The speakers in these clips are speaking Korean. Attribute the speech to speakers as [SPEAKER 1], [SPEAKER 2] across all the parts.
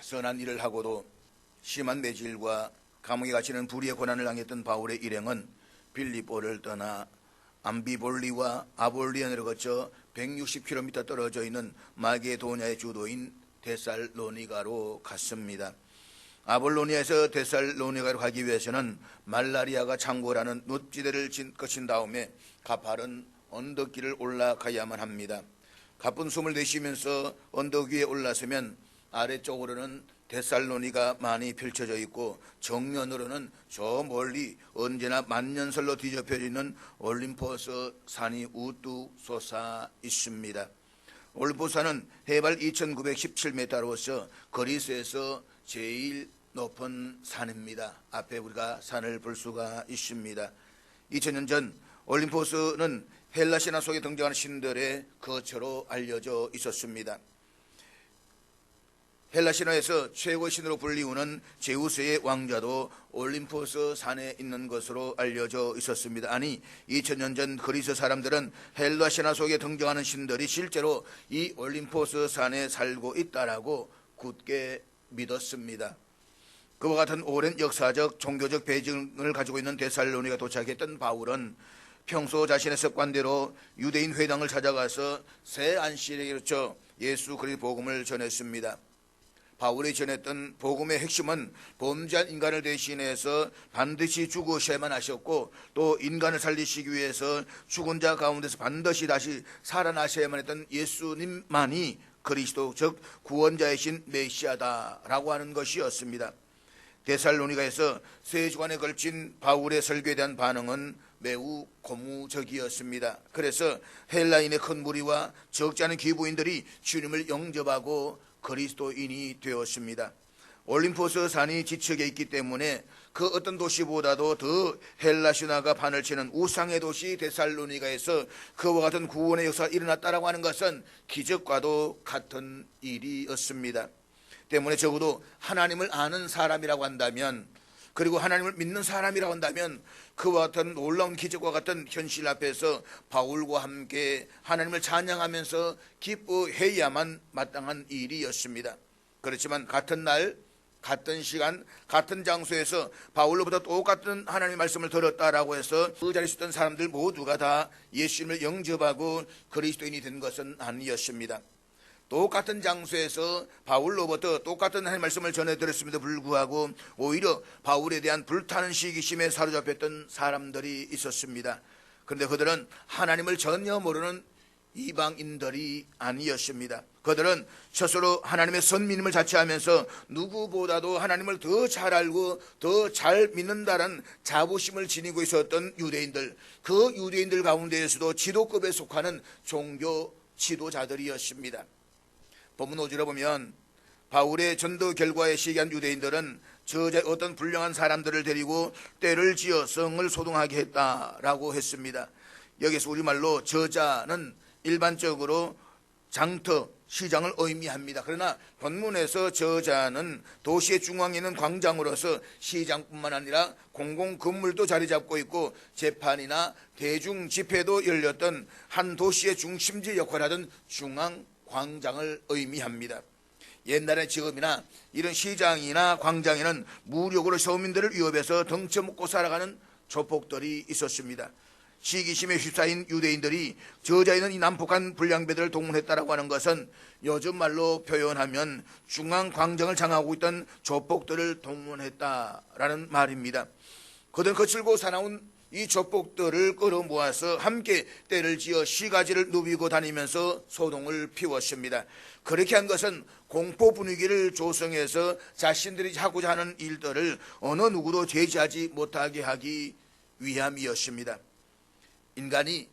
[SPEAKER 1] 선한 일을 하고도 심한 매질과 감옥에 갇히는 불의의 고난을 당했던 바울의 일행은 빌립보를 떠나 암비볼리와 아볼리언을 거쳐 160km 떨어져 있는 마게도냐의 주도인 데살로니가로 갔습니다. 아볼로니아에서 데살로니가로 가기 위해서는 말라리아가 창궐하는 늪지대를 거친 다음에 가파른 언덕길을 올라가야만 합니다. 가쁜 숨을 내쉬면서 언덕 위에 올라서면 아래쪽으로는 데살로니가 많이 펼쳐져 있고 정면으로는 저 멀리 언제나 만년설로 뒤덮여져 있는 올림포스 산이 우뚝 솟아 있습니다. 올림포스 산은 해발 2917m로서 그리스에서 제일 높은 산입니다. 앞에 우리가 산을 볼 수가 있습니다. 2000년 전 올림포스는 헬라 신화 속에 등장하는 신들의 거처로 알려져 있었습니다. 헬라 신화에서 최고의 신으로 불리우는 제우스의 왕자도 올림포스 산에 있는 것으로 알려져 있었습니다. 아니, 2000년 전 그리스 사람들은 헬라 신화 속에 등장하는 신들이 실제로 이 올림포스 산에 살고 있다라고 굳게 믿었습니다. 그와 같은 오랜 역사적 종교적 배경을 가지고 있는 데살로니가 도착했던 바울은 평소 자신의 습관대로 유대인 회당을 찾아가서 새 안식일에 그쳐 예수 그리스도의 복음을 전했습니다. 바울이 전했던 복음의 핵심은 범죄한 인간을 대신해서 반드시 죽으셔야만 하셨고, 또 인간을 살리시기 위해서 죽은 자 가운데서 반드시 다시 살아나셔야만 했던 예수님만이 그리스도, 즉 구원자이신 메시아다라고 하는 것이었습니다. 데살로니가에서 3주간에 걸친 바울의 설교에 대한 반응은 매우 고무적이었습니다. 그래서 헬라인의 큰 무리와 적지 않은 기부인들이 주님을 영접하고 그리스도인이 되었습니다. 올림포스 산이 지척에 있기 때문에 그 어떤 도시보다도 더 헬라 신화가 판을 치는 우상의 도시 데살로니가에서 그와 같은 구원의 역사가 일어났다라고 하는 것은 기적과도 같은 일이었습니다. 때문에 적어도 하나님을 아는 사람이라고 한다면, 그리고 하나님을 믿는 사람이라고 한다면 그와 같은 놀라운 기적과 같은 현실 앞에서 바울과 함께 하나님을 찬양하면서 기뻐해야만 마땅한 일이었습니다. 그렇지만 같은 날, 같은 시간, 같은 장소에서 바울로부터 똑같은 하나님의 말씀을 들었다라고 해서 그 자리에 있었던 사람들 모두가 다 예수님을 영접하고 그리스도인이 된 것은 아니었습니다. 똑같은 장소에서 바울로부터 똑같은 하나님의 말씀을 전해 들었음에도 불구하고 오히려 바울에 대한 불타는 시기심에 사로잡혔던 사람들이 있었습니다. 그런데 그들은 하나님을 전혀 모르는 이방인들이 아니었습니다. 그들은 스스로 하나님의 선민임을 자처하면서 누구보다도 하나님을 더 잘 알고 더 잘 믿는다는 자부심을 지니고 있었던 유대인들, 그 유대인들 가운데에서도 지도급에 속하는 종교 지도자들이었습니다. 본문 5절에 보면 바울의 전도 결과에 시기한 유대인들은 저자 어떤 불량한 사람들을 데리고 떼를 지어 성을 소동하게 했다라고 했습니다. 여기서 우리말로 저자는 일반적으로 장터, 시장을 의미합니다. 그러나 본문에서 저자는 도시의 중앙에 있는 광장으로서 시장뿐만 아니라 공공건물도 자리 잡고 있고 재판이나 대중 집회도 열렸던 한 도시의 중심지 역할을 하던 중앙 광장을 의미합니다. 옛날에 지금이나 이런 시장이나 광장에는 무력으로 서민들을 위협해서 덩쳐먹고 살아가는 조폭들이 있었습니다. 시기심에 휩싸인 유대인들이 저자 있는 이 난폭한 불량배들을 동원했다라고 하는 것은 요즘 말로 표현하면 중앙 광장을 장악하고 있던 조폭들을 동원했다라는 말입니다. 그들은 거칠고 사나운 이 조폭들을 끌어모아서 함께 떼를 지어 시가지를 누비고 다니면서 소동을 피웠습니다. 그렇게 한 것은 공포 분위기를 조성해서 자신들이 하고자 하는 일들을 어느 누구도 제지하지 못하게 하기 위함이었습니다. 인간이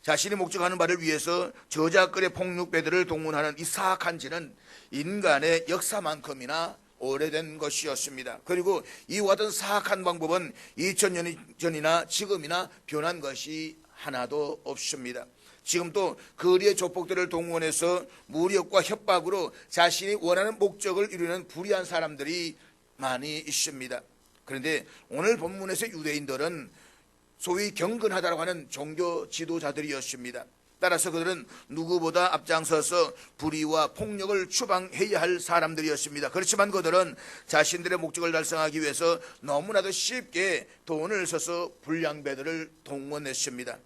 [SPEAKER 1] 자신이 목적하는 바를 위해서 저작거래 폭력배들을 동원하는 이 사악한 짓은 인간의 역사만큼이나 오래된 것이었습니다. 그리고 이와 같은 사악한 방법은 2000년 전이나 지금이나 변한 것이 하나도 없습니다. 지금도 거리의 조폭들을 동원해서 무력과 협박으로 자신이 원하는 목적을 이루는 불의한 사람들이 많이 있습니다. 그런데 오늘 본문에서 유대인들은 소위 경건하다고 하는 종교 지도자들이었습니다. 따라서 그들은 누구보다 앞장서서 불의와 폭력을 추방해야 할 사람들이었습니다. 그렇지만 그들은 자신들의 목적을 달성하기 위해서 너무나도 쉽게 돈을 써서 불량배들을 동원했습니다.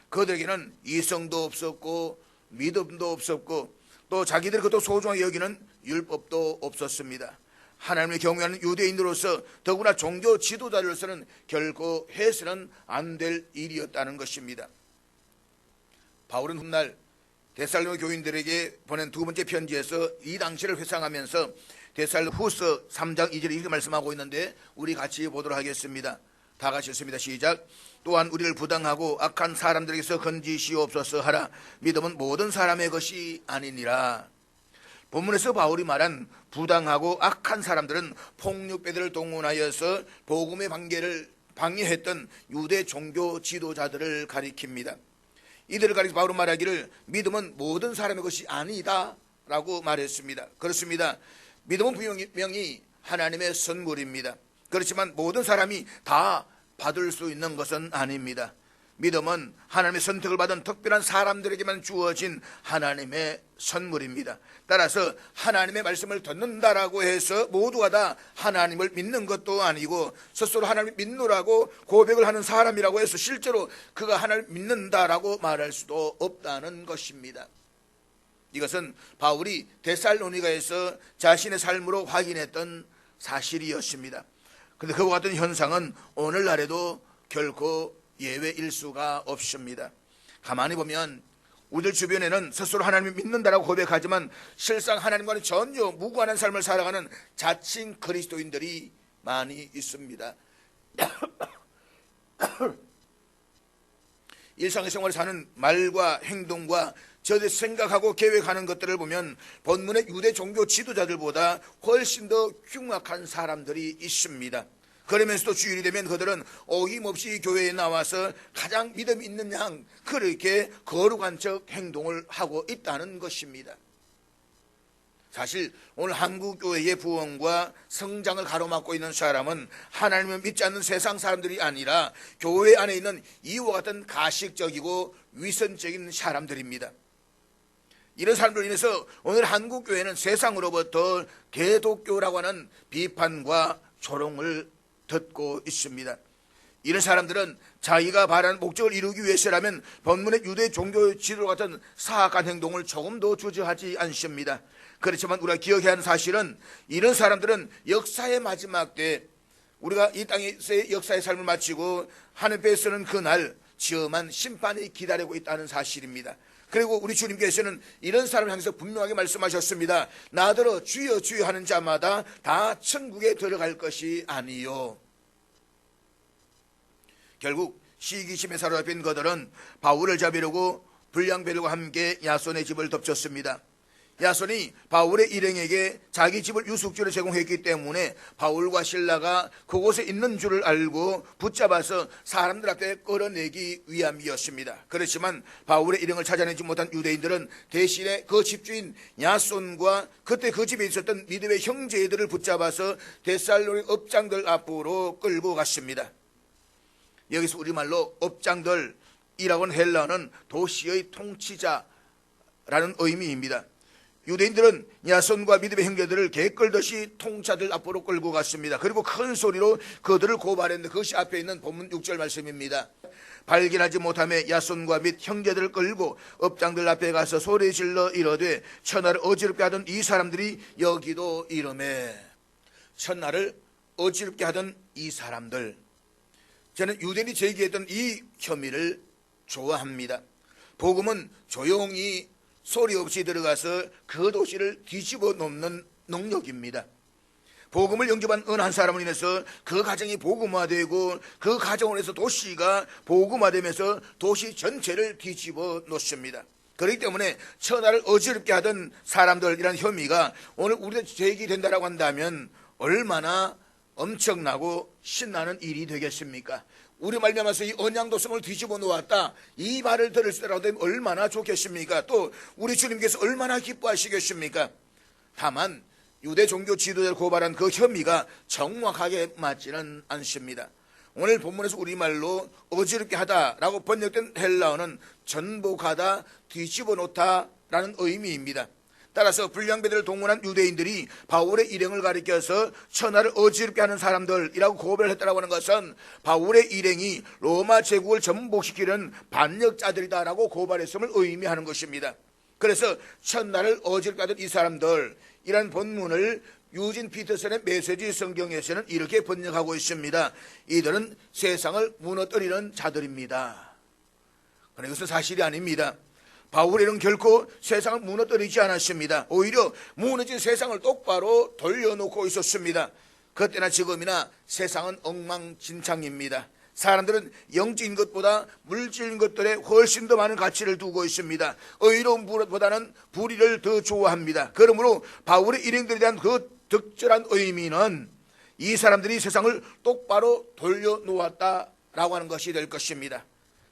[SPEAKER 1] 그들에게는 이성도 없었고 믿음도 없었고 또 자기들이 그것도 소중하게 여기는 율법도 없었습니다. 하나님을 경외하는 유대인으로서 더구나 종교 지도자로서는 결코 해서는 안 될 일이었다는 것입니다. 바울은 훗날 데살로니가 교인들에게 보낸 두 번째 편지에서 이 당시를 회상하면서 데살로니가후서 3장 2절에 이렇게 말씀하고 있는데 우리 같이 보도록 하겠습니다. 다 같이 읽습니다. 시작. 또한 우리를 부당하고 악한 사람들에게서 건지시옵소서 하라. 믿음은 모든 사람의 것이 아니니라. 본문에서 바울이 말한 부당하고 악한 사람들은 폭력배들을 동원하여서 복음의 방해했던 유대 종교 지도자들을 가리킵니다. 이들을 가리켜 바울은 말하기를 믿음은 모든 사람의 것이 아니다 라고 말했습니다. 그렇습니다. 믿음은 분명히 하나님의 선물입니다. 그렇지만 모든 사람이 다 받을 수 있는 것은 아닙니다. 믿음은 하나님의 선택을 받은 특별한 사람들에게만 주어진 하나님의 선물입니다. 따라서 하나님의 말씀을 듣는다라고 해서 모두가 다 하나님을 믿는 것도 아니고 스스로 하나님을 믿노라고 고백을 하는 사람이라고 해서 실제로 그가 하나님을 믿는다라고 말할 수도 없다는 것입니다. 이것은 바울이 데살로니가에서 자신의 삶으로 확인했던 사실이었습니다. 그런데 그와 같은 현상은 오늘날에도 결코 예외일 수가 없습니다. 가만히 보면 우리들 주변에는 스스로 하나님을 믿는다라고 고백하지만 실상 하나님과는 전혀 무관한 삶을 살아가는 자칭 그리스도인들이 많이 있습니다. 일상의 생활을 사는 말과 행동과 저들 생각하고 계획하는 것들을 보면 본문의 유대 종교 지도자들보다 훨씬 더 흉악한 사람들이 있습니다. 그러면서도 주일이 되면 그들은 어김없이 교회에 나와서 가장 믿음 있는 양 그렇게 거룩한 척 행동을 하고 있다는 것입니다. 사실 오늘 한국교회의 부흥과 성장을 가로막고 있는 사람은 하나님을 믿지 않는 세상 사람들이 아니라 교회 안에 있는 이와 같은 가식적이고 위선적인 사람들입니다. 이런 사람들로 인해서 오늘 한국교회는 세상으로부터 개독교라고 하는 비판과 조롱을 듣고 있습니다. 이런 사람들은 자기가 바라는 목적을 이루기 위해서라면 본문의 유대 종교 지도 같은 사악한 행동을 조금도 주저하지 않습니다. 그렇지만 우리가 기억해야 하는 사실은 이런 사람들은 역사의 마지막 때 우리가 이 땅에서의 역사의 삶을 마치고 하늘에서는 그날 지엄한 심판이 기다리고 있다는 사실입니다. 그리고 우리 주님께서는 이런 사람을 향해서 분명하게 말씀하셨습니다. 나더러 주여 주여 하는 자마다 다 천국에 들어갈 것이 아니요. 결국 시기심에 사로잡힌 그들은 바울을 잡으려고 불량배들과 함께 야손의 집을 덮쳤습니다. 야손이 바울의 일행에게 자기 집을 유숙지로 제공했기 때문에 바울과 실라가 그곳에 있는 줄을 알고 붙잡아서 사람들 앞에 끌어내기 위함이었습니다. 그렇지만 바울의 일행을 찾아내지 못한 유대인들은 대신에 그 집주인 야손과 그때 그 집에 있었던 믿음의 형제들을 붙잡아서 데살로니가 업장들 앞으로 끌고 갔습니다. 여기서 우리말로 업장들이라고 하는 헬라어는 도시의 통치자라는 의미입니다. 유대인들은 야손과 믿음의 형제들을 개 끌듯이 통치자들 앞으로 끌고 갔습니다. 그리고 큰 소리로 그들을 고발했는데 그것이 앞에 있는 본문 6절 말씀입니다. 발견하지 못하며 야손과 및 형제들을 끌고 업장들 앞에 가서 소리 질러 이르되 천하를 어지럽게 하던 이 사람들이 여기도 이르매. 천하를 어지럽게 하던 이 사람들, 저는 유대인이 제기했던 이 혐의를 좋아합니다. 복음은 조용히 소리 없이 들어가서 그 도시를 뒤집어 놓는 능력입니다. 복음을 영접한 어느 한 사람을 인해서 그 가정이 복음화되고 그 가정을 해서 도시가 복음화되면서 도시 전체를 뒤집어 놓습니다. 그렇기 때문에 천하를 어지럽게 하던 사람들이라는 혐의가 오늘 우리한테 제기된다고 한다면 얼마나 엄청나고 신나는 일이 되겠습니까? 우리 말미암아서 이 언양도성을 뒤집어 놓았다, 이 말을 들으시더라도 얼마나 좋겠습니까? 또 우리 주님께서 얼마나 기뻐하시겠습니까? 다만 유대 종교 지도자를 고발한 그 혐의가 정확하게 맞지는 않습니다. 오늘 본문에서 우리말로 어지럽게 하다라고 번역된 헬라어는 전복하다, 뒤집어 놓다라는 의미입니다. 따라서 불량배들을 동원한 유대인들이 바울의 일행을 가리켜서 천하를 어지럽게 하는 사람들이라고 고발을 했다고 하는 것은 바울의 일행이 로마 제국을 전복시키는 반역자들이다라고 고발했음을 의미하는 것입니다. 그래서 천하를 어지럽게 하던 이 사람들, 이란 본문을 유진 피터슨의 메시지 성경에서는 이렇게 번역하고 있습니다. 이들은 세상을 무너뜨리는 자들입니다. 그러나 이것은 사실이 아닙니다. 바울에는 결코 세상을 무너뜨리지 않았습니다. 오히려 무너진 세상을 똑바로 돌려놓고 있었습니다. 그때나 지금이나 세상은 엉망진창입니다. 사람들은 영적인 것보다 물질인 것들에 훨씬 더 많은 가치를 두고 있습니다. 의로운 것보다는 불의를 더 좋아합니다. 그러므로 바울의 일행들에 대한 그 적절한 의미는 이 사람들이 세상을 똑바로 돌려놓았다라고 하는 것이 될 것입니다.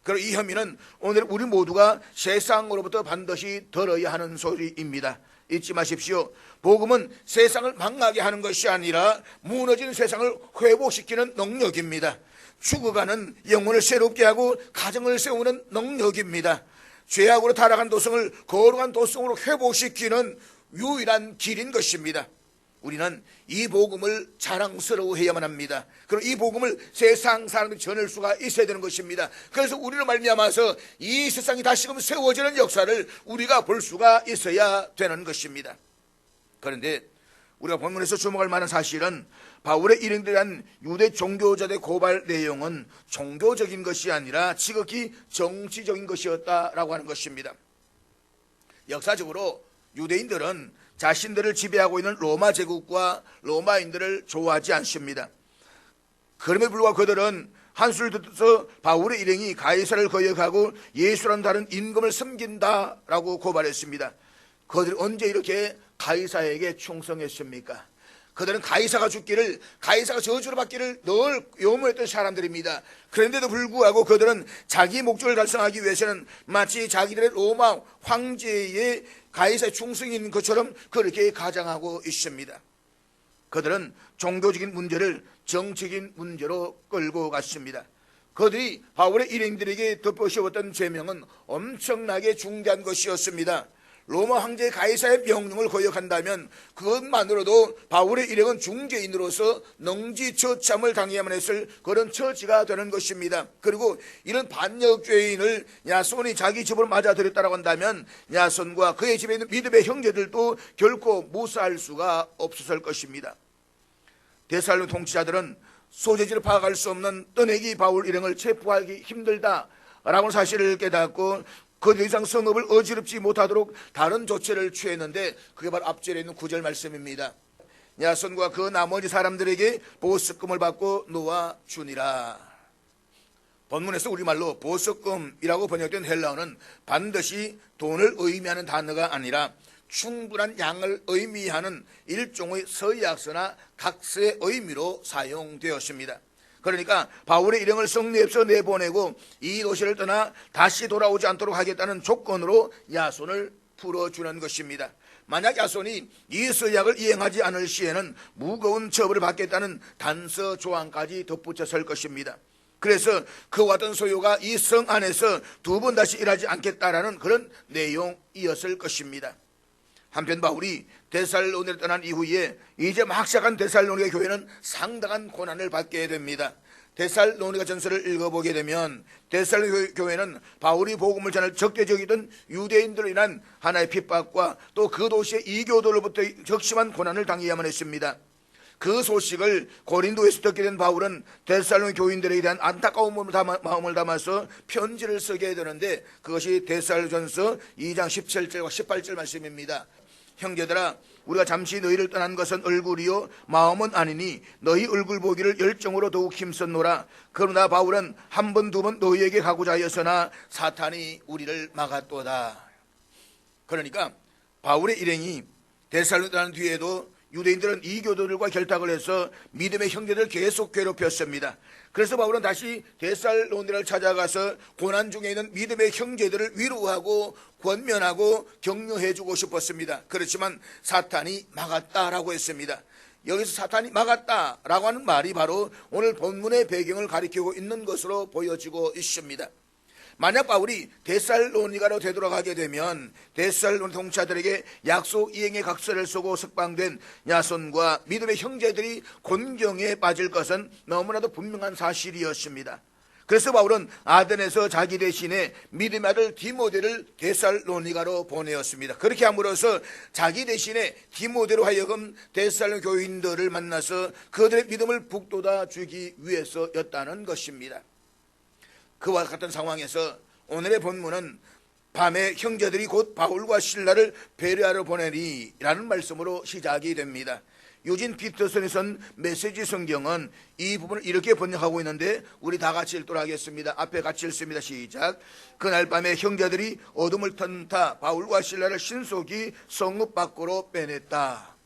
[SPEAKER 1] 그리고 이 혐의는 오늘 우리 모두가 세상으로부터 반드시 들어야 하는 소리입니다. 잊지 마십시오. 복음은 세상을 망하게 하는 것이 아니라 무너진 세상을 회복시키는 능력입니다. 죽어가는 영혼을 새롭게 하고 가정을 세우는 능력입니다. 죄악으로 타락한 도성을 거룩한 도성으로 회복시키는 유일한 길인 것입니다. 우리는 이 복음을 자랑스러워해야만 합니다. 그리고 이 복음을 세상 사람들이 전할 수가 있어야 되는 것입니다. 그래서 우리로 말미암아서 이 세상이 다시금 세워지는 역사를 우리가 볼 수가 있어야 되는 것입니다. 그런데 우리가 본문에서 주목할 만한 사실은 바울의 일행들에 대한 유대 종교자들의 고발 내용은 종교적인 것이 아니라 지극히 정치적인 것이었다라고 하는 것입니다. 역사적으로 유대인들은 자신들을 지배하고 있는 로마 제국과 로마인들을 좋아하지 않습니다. 그럼에도 불구하고 그들은 한수를 듣고서 바울의 일행이 가이사를 거역하고 예수라는 다른 임금을 섬긴다라고 고발했습니다. 그들이 언제 이렇게 가이사에게 충성했습니까? 그들은 가이사가 죽기를, 가이사가 저주를 받기를 늘 요구했던 사람들입니다. 그런데도 불구하고 그들은 자기 목적을 달성하기 위해서는 마치 자기들의 로마 황제의 가이사의 충성인 것처럼 그렇게 가장하고 있습니다. 그들은 종교적인 문제를 정치적인 문제로 끌고 갔습니다. 그들이 바울의 일행들에게 덮어씌웠던 죄명은 엄청나게 중대한 것이었습니다. 로마 황제 가이사의 명령을 거역한다면 그것만으로도 바울의 일행은 중개인으로서 능지처참을 당해야만 했을 그런 처지가 되는 것입니다. 그리고 이런 반역죄인을 야손이 자기 집으로 맞아들였다고 한다면 야손과 그의 집에 있는 믿음의 형제들도 결코 무사할 수가 없었을 것입니다. 데살로니가 통치자들은 소재지를 파악할 수 없는 떠내기 바울 일행을 체포하기 힘들다라는 사실을 깨닫고 그 더 이상 성읍을 어지럽지 못하도록 다른 조치를 취했는데 그게 바로 앞절에 있는 9절 말씀입니다. 야손과 그 나머지 사람들에게 보석금을 받고 놓아주니라. 본문에서 우리말로 보석금이라고 번역된 헬라어는 반드시 돈을 의미하는 단어가 아니라 충분한 양을 의미하는 일종의 서약서나 각서의 의미로 사용되었습니다. 그러니까 바울의 일행을 성내에서 내보내고 이 도시를 떠나 다시 돌아오지 않도록 하겠다는 조건으로 야손을 풀어주는 것입니다. 만약 야손이 이 서약을 이행하지 않을 시에는 무거운 처벌을 받겠다는 단서 조항까지 덧붙였을 것입니다. 그래서 그와 같은 소요가 이 성 안에서 두 번 다시 일하지 않겠다라는 그런 내용이었을 것입니다. 한편 바울이 데살로니가를 떠난 이후에 이제 막 시작한 데살로니가 교회는 상당한 고난을 받게 됩니다. 데살로니가 전서를 읽어보게 되면 데살로니가 교회는 바울이 복음을 전할 적대적이던 유대인들로 인한 하나의 핍박과 또 그 도시의 이교도로부터 적심한 고난을 당해야만 했습니다. 그 소식을 고린도에서 듣게 된 바울은 데살로니가 교인들에 대한 안타까운 마음을 담아서 편지를 쓰게 되는데 그것이 데살로전서 2장 17절과 18절 말씀입니다. 형제들아, 우리가 잠시 너희를 떠난 것은 얼굴이요 마음은 아니니 너희 얼굴 보기를 열정으로 더욱 힘썼노라. 그러나 바울은 한 번 두 번 너희에게 가고자 하였으나 사탄이 우리를 막았도다. 그러니까 바울의 일행이 데살로니가 떠난 뒤에도 유대인들은 이교도들과 결탁을 해서 믿음의 형제들을 계속 괴롭혔습니다. 그래서 바울은 다시 데살로니가를 찾아가서 고난 중에 있는 믿음의 형제들을 위로하고 권면하고 격려해주고 싶었습니다. 그렇지만 사탄이 막았다라고 했습니다. 여기서 사탄이 막았다라고 하는 말이 바로 오늘 본문의 배경을 가리키고 있는 것으로 보여지고 있습니다. 만약 바울이 데살로니가로 되돌아가게 되면 데살로니 동차들에게 약속 이행의 각서를 쓰고 석방된 야손과 믿음의 형제들이 곤경에 빠질 것은 너무나도 분명한 사실이었습니다. 그래서 바울은 아덴에서 자기 대신에 믿음의 아들 디모데를 데살로니가로 보내었습니다. 그렇게 함으로써 자기 대신에 디모데로 하여금 데살로니 교인들을 만나서 그들의 믿음을 북돋아 주기 위해서였다는 것입니다. 그와 같은 상황에서 오늘의 본문은 밤에 형제들이 곧 바울과 실라를 베레아로 보내리라는 말씀으로 시작이 됩니다. 유진 피터슨에선 메시지 성경은 이 부분을 이렇게 번역하고 있는데 우리 다 같이 읽도록 하겠습니다. 앞에 같이 읽습니다. 시작. 그날 밤에 형제들이 어둠을 턴타 바울과 실라를 신속히 성읍 밖으로 빼냈다.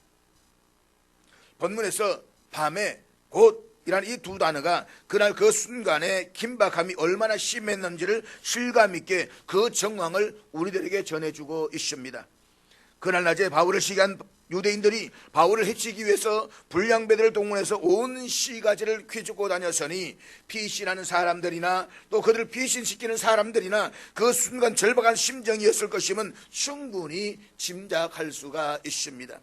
[SPEAKER 1] 본문에서 밤에 곧 이란 이 두 단어가 그날 그 순간에 긴박함이 얼마나 심했는지를 실감있게 그 정황을 우리들에게 전해주고 있습니다. 그날 낮에 바울을 시기한 유대인들이 바울을 해치기 위해서 불량배들을 동원해서 온 시가지를 퀴죽고 다녔으니 피신하는 사람들이나 또 그들을 피신시키는 사람들이나 그 순간 절박한 심정이었을 것임은 충분히 짐작할 수가 있습니다.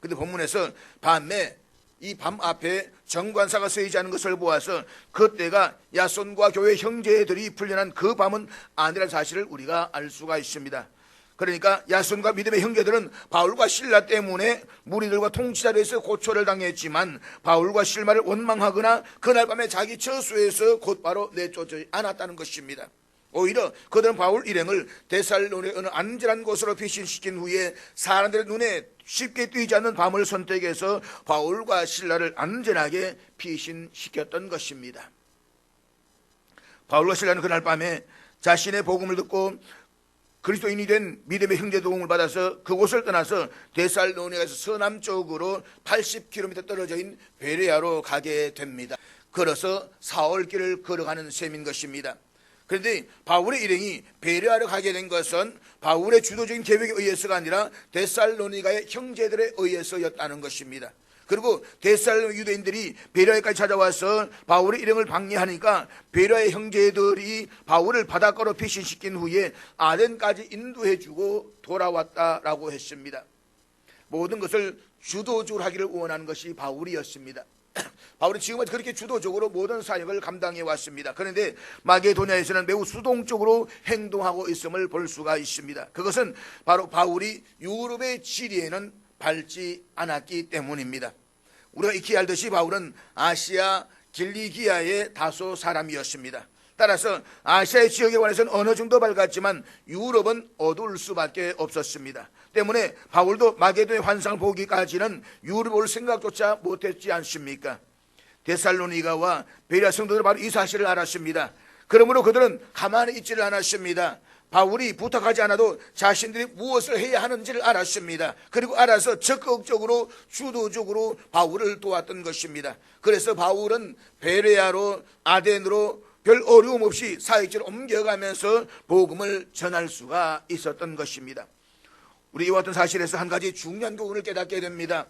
[SPEAKER 1] 그런데 본문에서 밤에 이 밤 앞에 정관사가 서이지 않은 것을 보아서 그때가 야손과 교회 형제들이 풀려난 그 밤은 아니라는 사실을 우리가 알 수가 있습니다. 그러니까 야손과 믿음의 형제들은 바울과 실라 때문에 무리들과 통치자로에서 고초를 당했지만 바울과 실마를 원망하거나 그날 밤에 자기 처소에서 곧바로 내쫓지 않았다는 것입니다. 오히려 그들은 바울 일행을 데살로니가의 어느 안전한 곳으로 피신시킨 후에 사람들의 눈에 쉽게 띄지 않는 밤을 선택해서 바울과 실라를 안전하게 피신시켰던 것입니다. 바울과 실라는 그날 밤에 자신의 복음을 듣고 그리스도인이 된 믿음의 형제 도움을 받아서 그곳을 떠나서 데살로니가에서 서남쪽으로 80km 떨어져 있는 베레아로 가게 됩니다. 걸어서 사흘길을 걸어가는 셈인 것입니다. 그런데 바울의 일행이 베레아로 가게 된 것은 바울의 주도적인 계획에 의해서가 아니라 데살로니가의 형제들에 의해서였다는 것입니다. 그리고 데살로니 유대인들이 베레아까지 찾아와서 바울의 일행을 방해하니까 베레아의 형제들이 바울을 바닷가로 피신시킨 후에 아덴까지 인도해주고 돌아왔다라고 했습니다. 모든 것을 주도적으로 하기를 원하는 것이 바울이었습니다. 바울은 지금까지 그렇게 주도적으로 모든 사역을 감당해 왔습니다. 그런데 마게도냐에서는 매우 수동적으로 행동하고 있음을 볼 수가 있습니다. 그것은 바로 바울이 유럽의 지리에는 밟지 않았기 때문입니다. 우리가 익히 알듯이 바울은 아시아 길리기아의 다소 사람이었습니다. 따라서 아시아의 지역에 관해서는 어느 정도 밝았지만 유럽은 어두울 수밖에 없었습니다. 때문에 바울도 마게도의 환상을 보기까지는 유럽 올 생각조차 못했지 않습니까? 데살로니가와 베레아 성도들은 바로 이 사실을 알았습니다. 그러므로 그들은 가만히 있지를 않았습니다. 바울이 부탁하지 않아도 자신들이 무엇을 해야 하는지를 알았습니다. 그리고 알아서 적극적으로 주도적으로 바울을 도왔던 것입니다. 그래서 바울은 베레아로 아덴으로 별 어려움 없이 사역지를 옮겨가면서 복음을 전할 수가 있었던 것입니다. 우리 이와 같은 사실에서 한 가지 중요한 교훈을 깨닫게 됩니다.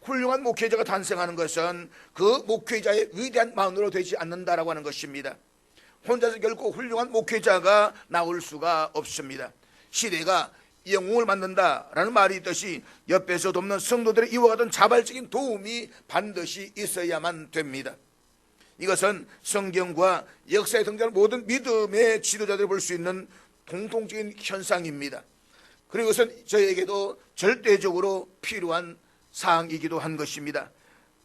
[SPEAKER 1] 훌륭한 목회자가 탄생하는 것은 그 목회자의 위대한 마음으로 되지 않는다라고 하는 것입니다. 혼자서 결코 훌륭한 목회자가 나올 수가 없습니다. 시대가 영웅을 만든다라는 말이 있듯이 옆에서 돕는 성도들의 이와 같은 자발적인 도움이 반드시 있어야만 됩니다. 이것은 성경과 역사에 등장하는 모든 믿음의 지도자들이 볼 수 있는 공통적인 현상입니다. 그리고 이것은 저에게도 절대적으로 필요한 사항이기도 한 것입니다.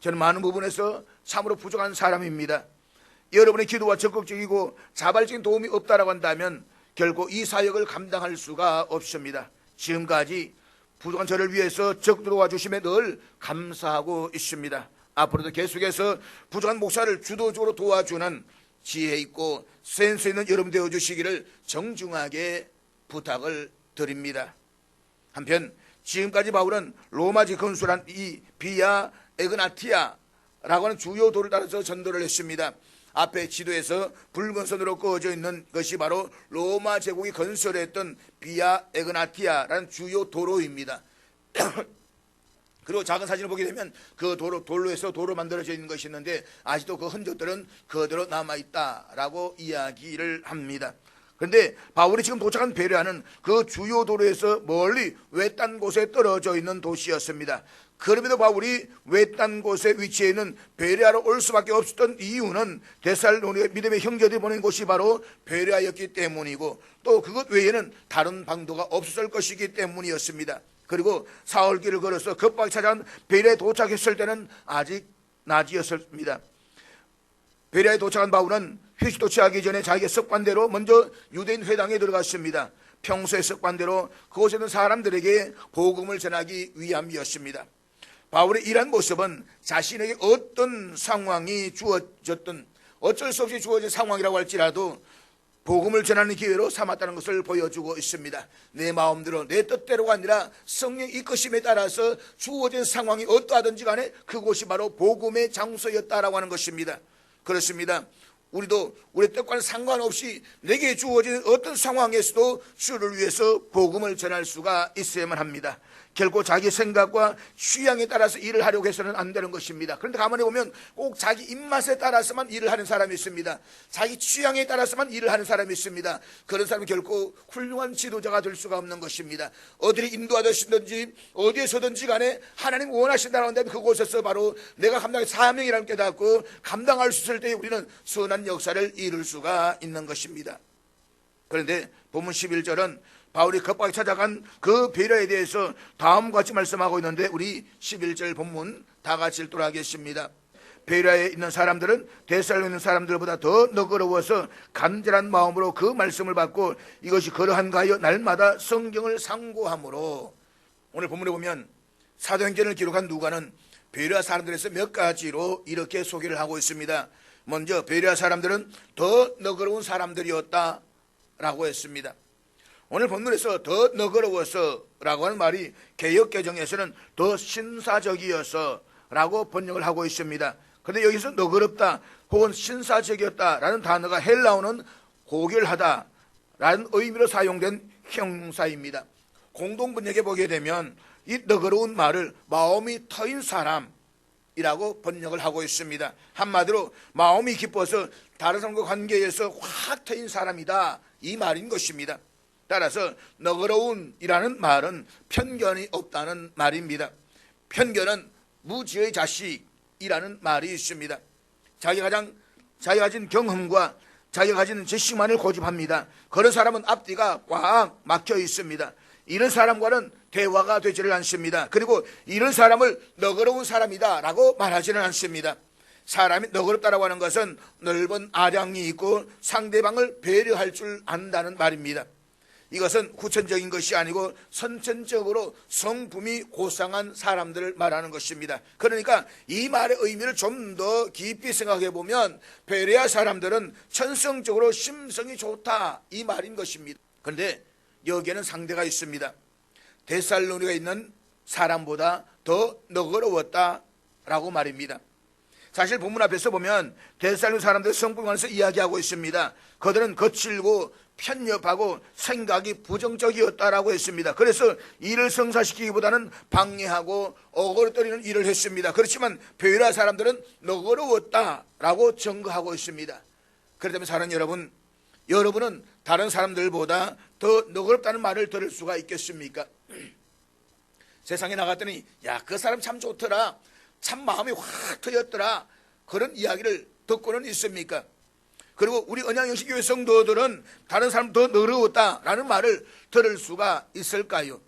[SPEAKER 1] 저는 많은 부분에서 참으로 부족한 사람입니다. 여러분의 기도와 적극적이고 자발적인 도움이 없다라고 한다면 결코 이 사역을 감당할 수가 없습니다. 지금까지 부족한 저를 위해서 적극 도와주심에 늘 감사하고 있습니다. 앞으로도 계속해서 부족한 목사를 주도적으로 도와주는 지혜 있고 센스 있는 여러분 되어주시기를 정중하게 부탁을 드립니다. 한편 지금까지 바울은 로마지 건수란 이 비아 에그나티아라고 하는 주요 도를 따라서 전도를 했습니다. 앞에 지도에서 붉은 선으로 그어져 있는 것이 바로 로마 제국이 건설했던 비아 에그나티아라는 주요 도로입니다. 그리고 작은 사진을 보게 되면 그 돌로 해서 도로 만들어져 있는 것이 있는데 아직도 그 흔적들은 그대로 남아있다라고 이야기를 합니다. 그런데 바울이 지금 도착한 베레아는 그 주요 도로에서 멀리 외딴 곳에 떨어져 있는 도시였습니다. 그럼에도 바울이 외딴 곳에 위치해 있는 베레아로 올 수밖에 없었던 이유는 데살로니가 믿음의 형제들이 보낸 곳이 바로 베레아였기 때문이고 또 그것 외에는 다른 방도가 없었을 것이기 때문이었습니다. 그리고 사흘길을 걸어서 급하게 찾아온 베레아에 도착했을 때는 아직 낮이었습니다. 베레아에 도착한 바울은 휴식 취하기 전에 자기의 습관대로 먼저 유대인 회당에 들어갔습니다. 평소의 습관대로 그곳에 있는 사람들에게 복음을 전하기 위함이었습니다. 바울의 이러한 모습은 자신에게 어떤 상황이 주어졌든 어쩔 수 없이 주어진 상황이라고 할지라도 복음을 전하는 기회로 삼았다는 것을 보여주고 있습니다. 내 마음대로 내 뜻대로가 아니라 성령 이끄심에 따라서 주어진 상황이 어떠하든지 간에 그곳이 바로 복음의 장소였다라고 하는 것입니다. 그렇습니다. 우리도 우리 뜻과는 상관없이 내게 주어진 어떤 상황에서도 주를 위해서 복음을 전할 수가 있어야만 합니다. 결코 자기 생각과 취향에 따라서 일을 하려고 해서는 안 되는 것입니다. 그런데 가만히 보면 꼭 자기 입맛에 따라서만 일을 하는 사람이 있습니다. 자기 취향에 따라서만 일을 하는 사람이 있습니다. 그런 사람은 결코 훌륭한 지도자가 될 수가 없는 것입니다. 어디를 인도하시든지 어디에서든지 간에 하나님 원하신다고 한다면 그곳에서 바로 내가 감당할 사명이라는 깨닫고 감당할 수 있을 때 우리는 선한 역사를 이룰 수가 있는 것입니다. 그런데 본문 11절은 바울이 급하게 찾아간 그 베레아에 대해서 다음과 같이 말씀하고 있는데 우리 11절 본문 다 같이 읽도록 하겠습니다. 베레아에 있는 사람들은 데살로니가 있는 사람들보다 더 너그러워서 간절한 마음으로 그 말씀을 받고 이것이 그러한가 하여 날마다 성경을 상고함으로. 오늘 본문에 보면 사도행전을 기록한 누가는 베레아 사람들에서 몇 가지로 이렇게 소개를 하고 있습니다. 먼저 베레아 사람들은 더 너그러운 사람들이었다라고 했습니다. 오늘 본문에서 더 너그러워서 라고 하는 말이 개역개정에서는 더 신사적이어서 라고 번역을 하고 있습니다. 그런데 여기서 너그럽다 혹은 신사적이었다 라는 단어가 헬라어는 고결하다 라는 의미로 사용된 형용사입니다. 공동번역에 보게 되면 이 너그러운 말을 마음이 터인 사람이라고 번역을 하고 있습니다. 한마디로 마음이 기뻐서 다른 사람과 관계에서 확 터인 사람이다 이 말인 것입니다. 따라서 너그러운이라는 말은 편견이 없다는 말입니다. 편견은 무지의 자식이라는 말이 있습니다. 자기가 가진 경험과 자기가 가진 지식만을 고집합니다. 그런 사람은 앞뒤가 꽉 막혀 있습니다. 이런 사람과는 대화가 되지를 않습니다. 그리고 이런 사람을 너그러운 사람이다 라고 말하지는 않습니다. 사람이 너그럽다라고 하는 것은 넓은 아량이 있고 상대방을 배려할 줄 안다는 말입니다. 이것은 후천적인 것이 아니고 선천적으로 성품이 고상한 사람들을 말하는 것입니다. 그러니까 이 말의 의미를 좀 더 깊이 생각해 보면 베레아 사람들은 천성적으로 심성이 좋다 이 말인 것입니다. 그런데 여기에는 상대가 있습니다. 데살로니가 있는 사람보다 더 너그러웠다라고 말입니다. 사실 본문 앞에서 보면 데살로니가 사람들의 성품에 관해서 이야기하고 있습니다. 그들은 거칠고 편협하고 생각이 부정적이었다라고 했습니다. 그래서 일을 성사시키기보다는 방해하고 어그러뜨리는 일을 했습니다. 그렇지만 베레아 사람들은 너그러웠다라고 증거하고 있습니다. 그렇다면 사랑하는 여러분, 여러분은 다른 사람들보다 더 너그럽다는 말을 들을 수가 있겠습니까? 세상에 나갔더니 야, 그 사람 참 좋더라, 참 마음이 확 트였더라, 그런 이야기를 듣고는 있습니까? 그리고 우리 언약영신교회 성도들은 다른 사람 더 너그러웠다라는 말을 들을 수가 있을까요?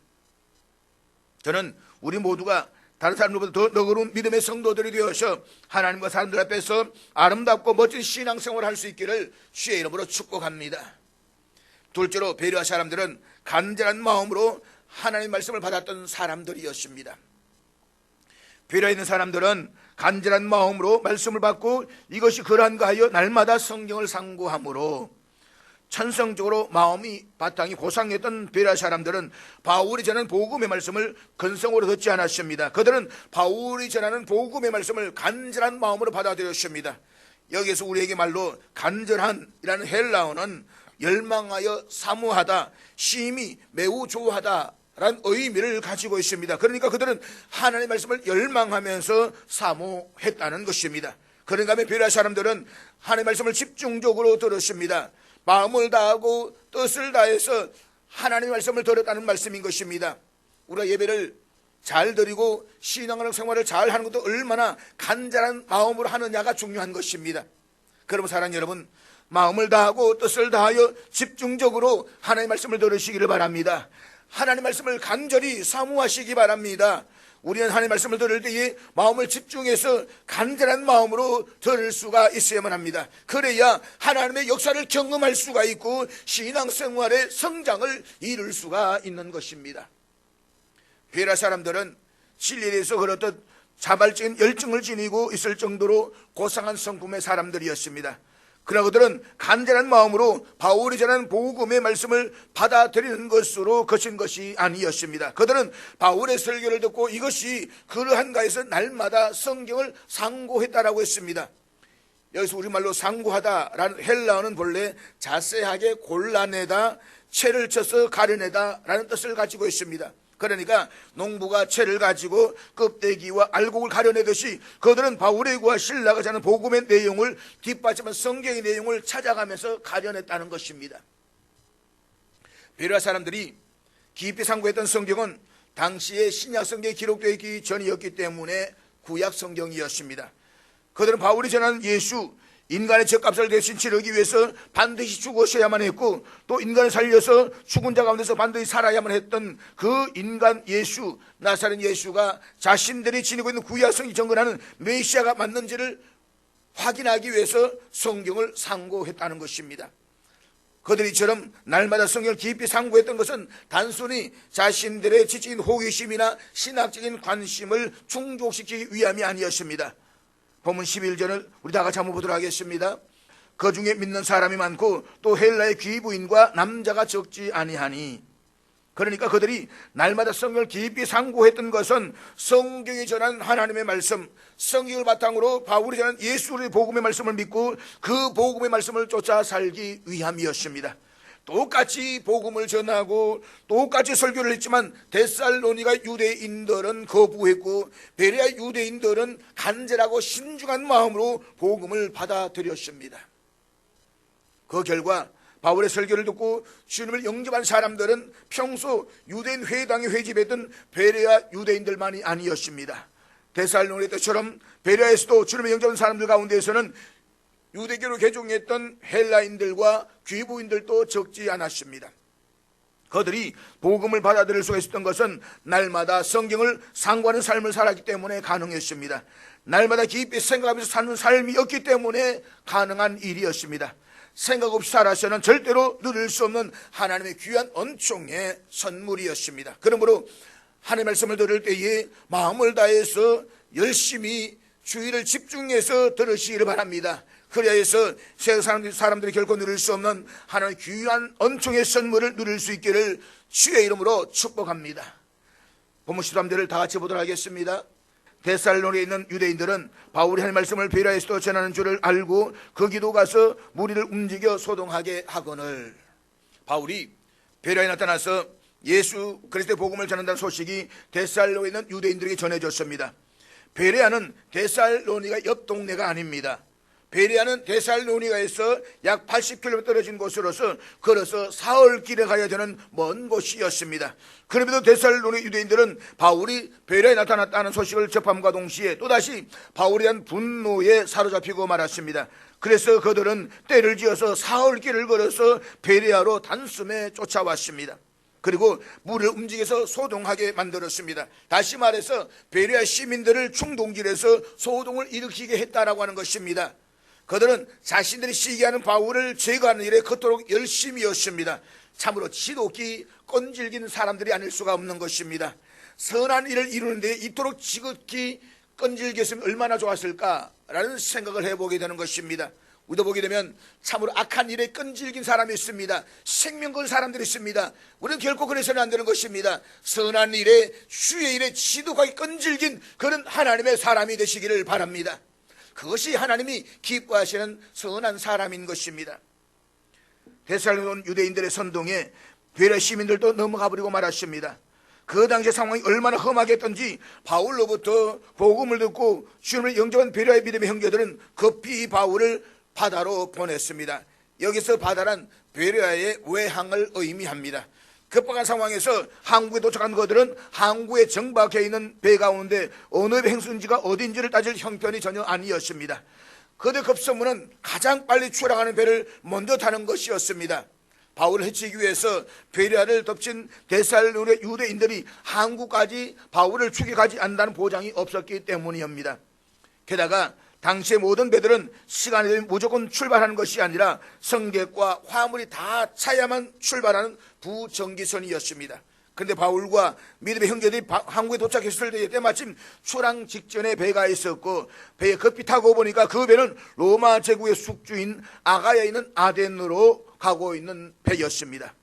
[SPEAKER 1] 저는 우리 모두가 다른 사람들보다 더 너그러운 믿음의 성도들이 되어서 하나님과 사람들 앞에서 아름답고 멋진 신앙생활을 할 수 있기를 주의 이름으로 축복합니다. 둘째로 베레아 사람들은 간절한 마음으로 하나님의 말씀을 받았던 사람들이었습니다. 베레아에 있는 사람들은 간절한 마음으로 말씀을 받고 이것이 그러한가 하여 날마다 성경을 상고함으로. 천성적으로 마음이 바탕이 고상했던 베레아 사람들은 바울이 전하는 복음의 말씀을 근성으로 듣지 않았습니다. 그들은 바울이 전하는 복음의 말씀을 간절한 마음으로 받아들였습니다. 여기에서 우리에게 말로 간절한이라는 헬라어는 열망하여 사모하다, 심히 매우 좋아하다 라는 의미를 가지고 있습니다. 그러니까 그들은 하나님의 말씀을 열망하면서 사모했다는 것입니다. 그런가 하면 베레아 사람들은 하나님의 말씀을 집중적으로 들었습니다. 마음을 다하고 뜻을 다해서 하나님의 말씀을 들었다는 말씀인 것입니다. 우리가 예배를 잘 드리고 신앙생활을 잘 하는 것도 얼마나 간절한 마음으로 하느냐가 중요한 것입니다. 그러면 사랑하는 여러분, 마음을 다하고 뜻을 다하여 집중적으로 하나님의 말씀을 들으시기를 바랍니다. 하나님의 말씀을 간절히 사모하시기 바랍니다. 우리는 하나님의 말씀을 들을 때에 마음을 집중해서 간절한 마음으로 들을 수가 있어야만 합니다. 그래야 하나님의 역사를 경험할 수가 있고 신앙생활의 성장을 이룰 수가 있는 것입니다. 베레아 사람들은 진리에 대해서 그렇듯 자발적인 열정을 지니고 있을 정도로 고상한 성품의 사람들이었습니다. 그러나 그들은 간절한 마음으로 바울이 전한 복음의 말씀을 받아들이는 것으로 그친 것이 아니었습니다. 그들은 바울의 설교를 듣고 이것이 그러한가에서 날마다 성경을 상고했다라고 했습니다. 여기서 우리말로 상고하다라는 헬라어는 본래 자세하게 골라내다, 채를 쳐서 가려내다 라는 뜻을 가지고 있습니다. 그러니까 농부가 채를 가지고 껍데기와 알곡을 가려내듯이 그들은 바울의 구와 신라가 전하는 복음의 내용을 뒷받침한 성경의 내용을 찾아가면서 가려냈다는 것입니다. 베레아 사람들이 깊이 상고했던 성경은 당시에 신약 성경에 기록되어 있기 전이었기 때문에 구약 성경이었습니다. 그들은 바울이 전하는 예수, 인간의 죗값을 대신 치르기 위해서 반드시 죽으셔야만 했고 또 인간을 살려서 죽은 자 가운데서 반드시 살아야만 했던 그 인간 예수, 나사렛 예수가 자신들이 지니고 있는 구약성이 정언하는 메시아가 맞는지를 확인하기 위해서 성경을 상고했다는 것입니다. 그들이 이처럼 날마다 성경을 깊이 상고했던 것은 단순히 자신들의 지적인 호기심이나 신학적인 관심을 충족시키기 위함이 아니었습니다. 본문 11절을 우리 다 같이 한번 보도록 하겠습니다. 그 중에 믿는 사람이 많고 또 헬라의 귀부인과 남자가 적지 아니하니. 그러니까 그들이 날마다 성경을 깊이 상고했던 것은 성경이 전한 하나님의 말씀, 성경을 바탕으로 바울이 전한 예수의 복음의 말씀을 믿고 그 복음의 말씀을 쫓아 살기 위함이었습니다. 똑같이 복음을 전하고 똑같이 설교를 했지만 데살로니가 유대인들은 거부했고 베레아 유대인들은 간절하고 신중한 마음으로 복음을 받아들였습니다. 그 결과 바울의 설교를 듣고 주님을 영접한 사람들은 평소 유대인 회당에 회집했던 베레아 유대인들만이 아니었습니다. 데살로니 때처럼 베레아에서도 주님을 영접한 사람들 가운데에서는 유대교로 개종했던 헬라인들과 귀부인들도 적지 않았습니다. 그들이 복음을 받아들일 수가 있었던 것은 날마다 성경을 상고하는 삶을 살았기 때문에 가능했습니다. 날마다 깊이 생각하면서 사는 삶이었기 때문에 가능한 일이었습니다. 생각 없이 살아서는 절대로 누릴 수 없는 하나님의 귀한恩총의 선물이었습니다. 그러므로 하나님의 말씀을 들을 때에 마음을 다해서 열심히 주의를 집중해서 들으시기를 바랍니다. 그래야 해서 세상 사람들이 결코 누릴 수 없는 하나님의 귀한恩총의 선물을 누릴 수 있기를 주의 이름으로 축복합니다. 본문 13절을 다 같이 보도록 하겠습니다. 데살로니에 있는 유대인들은 바울이 할 말씀을 베레아에서도 전하는 줄을 알고 거기도 가서 무리를 움직여 소동하게 하거늘. 바울이 베레아에 나타나서 예수 그리스도의 복음을 전한다는 소식이 데살로니에 있는 유대인들에게 전해졌습니다. 베레아는 데살로니가 옆 동네가 아닙니다. 베레아는 데살로니가에서 약 80km 떨어진 곳으로서 걸어서 사흘길에 가야 되는 먼 곳이었습니다. 그럼에도 데살로니 유대인들은 바울이 베레아에 나타났다는 소식을 접함과 동시에 또다시 바울에 대한 분노에 사로잡히고 말았습니다. 그래서 그들은 때를 지어서 사흘길을 걸어서 베레아로 단숨에 쫓아왔습니다. 그리고 물을 움직여서 소동하게 만들었습니다. 다시 말해서 베레아 시민들을 충동질해서 소동을 일으키게 했다라고 하는 것입니다. 그들은 자신들이 시기하는 바울을 제거하는 일에 그토록 열심이었습니다. 참으로 지독히 끈질긴 사람들이 아닐 수가 없는 것입니다. 선한 일을 이루는데 이토록 지극히 끈질겼으면 얼마나 좋았을까라는 생각을 해보게 되는 것입니다. 우리도 보게 되면 참으로 악한 일에 끈질긴 사람이 있습니다. 생명 건 사람들이 있습니다. 우리는 결코 그래서는 안 되는 것입니다. 선한 일에 주의 일에 지독하게 끈질긴 그런 하나님의 사람이 되시기를 바랍니다. 그것이 하나님이 기뻐하시는 선한 사람인 것입니다. 데살로니가 유대인들의 선동에 베레아 시민들도 넘어가 버리고 말았습니다. 그 당시의 상황이 얼마나 험하겠던지 바울로부터 복음을 듣고 주님을 영접한 베레아의 믿음의 형제들은 급히 바울을 바다로 보냈습니다. 여기서 바다란 베레아의 외항을 의미합니다. 급박한 상황에서 항구에 도착한 그들은 항구에 정박해 있는 배 가운데 어느 배 행선지가 어딘지를 따질 형편이 전혀 아니었습니다. 그들 급선무는 가장 빨리 출항하는 배를 먼저 타는 것이었습니다. 바울을 해치기 위해서 베레아를 덮친 데살로니가 유대인들이 항구까지 바울을 추격하지 않는다는 보장이 없었기 때문이옵니다. 게다가 당시의 모든 배들은 시간이 되면 무조건 출발하는 것이 아니라 성객과 화물이 다 차야만 출발하는 부정기선이었습니다. 그런데 바울과 믿음의 형제들이 항구에 도착했을 때 때마침 출항 직전에 배가 있었고 배에 급히 타고 보니까 그 배는 로마 제국의 숙주인 아가야에 있는 아덴으로 가고 있는 배였습니다.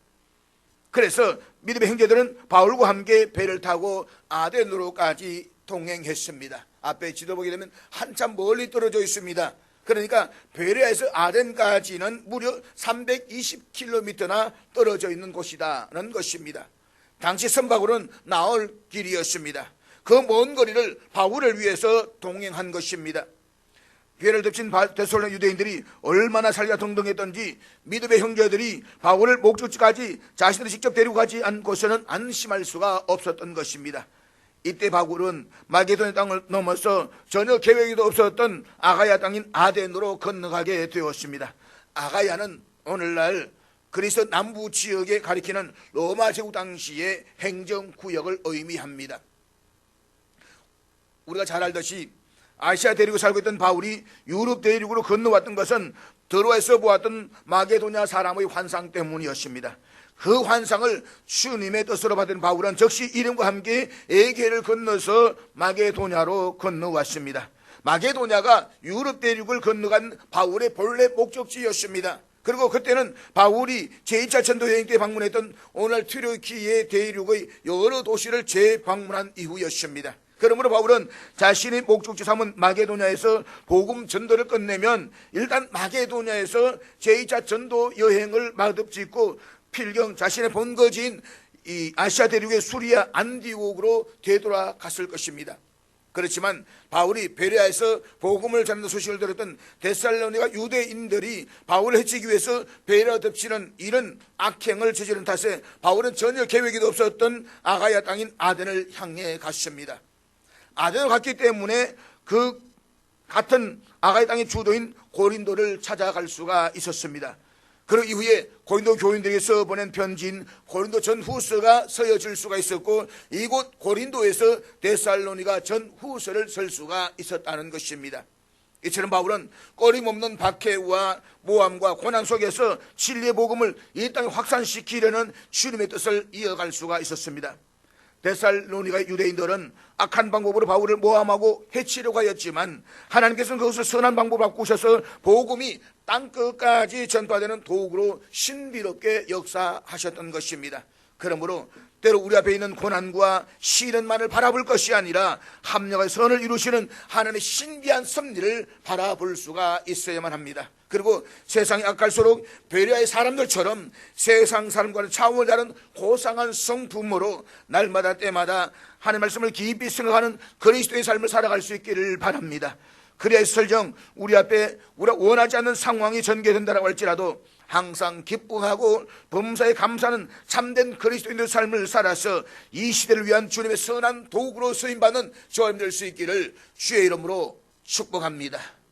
[SPEAKER 1] 그래서 믿음의 형제들은 바울과 함께 배를 타고 아덴으로까지 동행했습니다. 앞에 지도 보게 되면 한참 멀리 떨어져 있습니다. 그러니까 베레아에서 아덴까지는 무려 320km나 떨어져 있는 곳이라는 것입니다. 당시 선박으로는 나올 길이었습니다. 그 먼 거리를 바울을 위해서 동행한 것입니다. 배를 덮친 데살로니가 유대인들이 얼마나 살기가 동동했던지 믿음의 형제들이 바울을 목적지까지 자신들이 직접 데리고 가지 않고서는 안심할 수가 없었던 것입니다. 이때 바울은 마게도냐 땅을 넘어서 전혀 계획에도 없었던 아가야 땅인 아덴으로 건너가게 되었습니다. 아가야는 오늘날 그리스 남부 지역에 가리키는 로마 제국 당시의 행정구역을 의미합니다. 우리가 잘 알듯이 아시아 대륙에 살고 있던 바울이 유럽 대륙으로 건너왔던 것은 드로아에서 보았던 마게도냐 사람의 환상 때문이었습니다. 그 환상을 주님의 뜻으로 받은 바울은 즉시 이름과 함께 에게를 건너서 마게도냐로 건너왔습니다. 마게도냐가 유럽 대륙을 건너간 바울의 본래 목적지였습니다. 그리고 그때는 바울이 제2차 전도 여행 때 방문했던 오늘 튀르키예 대륙의 여러 도시를 재방문한 이후였습니다. 그러므로 바울은 자신의 목적지 삼은 마게도냐에서 복음 전도를 끝내면 일단 마게도냐에서 제2차 전도 여행을 마듭짓고 필경 자신의 본거지인 이 아시아 대륙의 수리아 안디옥으로 되돌아갔을 것입니다. 그렇지만 바울이 베레아에서 복음을 전하는 소식을 들었던 데살로니가 유대인들이 바울을 해치기 위해서 베레아 덮치는 이런 악행을 저지른 탓에 바울은 전혀 계획에도 없었던 아가야 땅인 아덴을 향해 갔습니다. 아덴을 갔기 때문에 그 같은 아가야 땅의 주도인 고린도를 찾아갈 수가 있었습니다. 그 이후에 고린도 교인들에게서 보낸 편지인 고린도 전후서가 서여질 수가 있었고 이곳 고린도에서 데살로니가 전후서를 쓸 수가 있었다는 것입니다. 이처럼 바울은 꺼림없는 박해와 모함과 고난 속에서 진리의 복음을 이 땅에 확산시키려는 주님의 뜻을 이어갈 수가 있었습니다. 데살로니가 유대인들은 악한 방법으로 바울을 모함하고 해치려고 하였지만 하나님께서는 그것을 선한 방법으로 바꾸셔서 복음이 땅끝까지 전파되는 도구로 신비롭게 역사하셨던 것입니다. 그러므로 때로 우리 앞에 있는 고난과 시련만을 바라볼 것이 아니라 합력의 선을 이루시는 하나님의 신비한 섭리를 바라볼 수가 있어야만 합니다. 그리고 세상이 악할수록 베레아의 사람들처럼 세상 사람과는 차원을 다른 고상한 성품으로 날마다 때마다 하나님의 말씀을 깊이 생각하는 그리스도의 삶을 살아갈 수 있기를 바랍니다. 그래야 설령 우리 앞에 우리가 원하지 않는 상황이 전개된다고 할지라도 항상 기뻐하고 범사에 감사하는 참된 그리스도인의 삶을 살아서 이 시대를 위한 주님의 선한 도구로 쓰임받는 저와 될 수 있기를 주의 이름으로 축복합니다.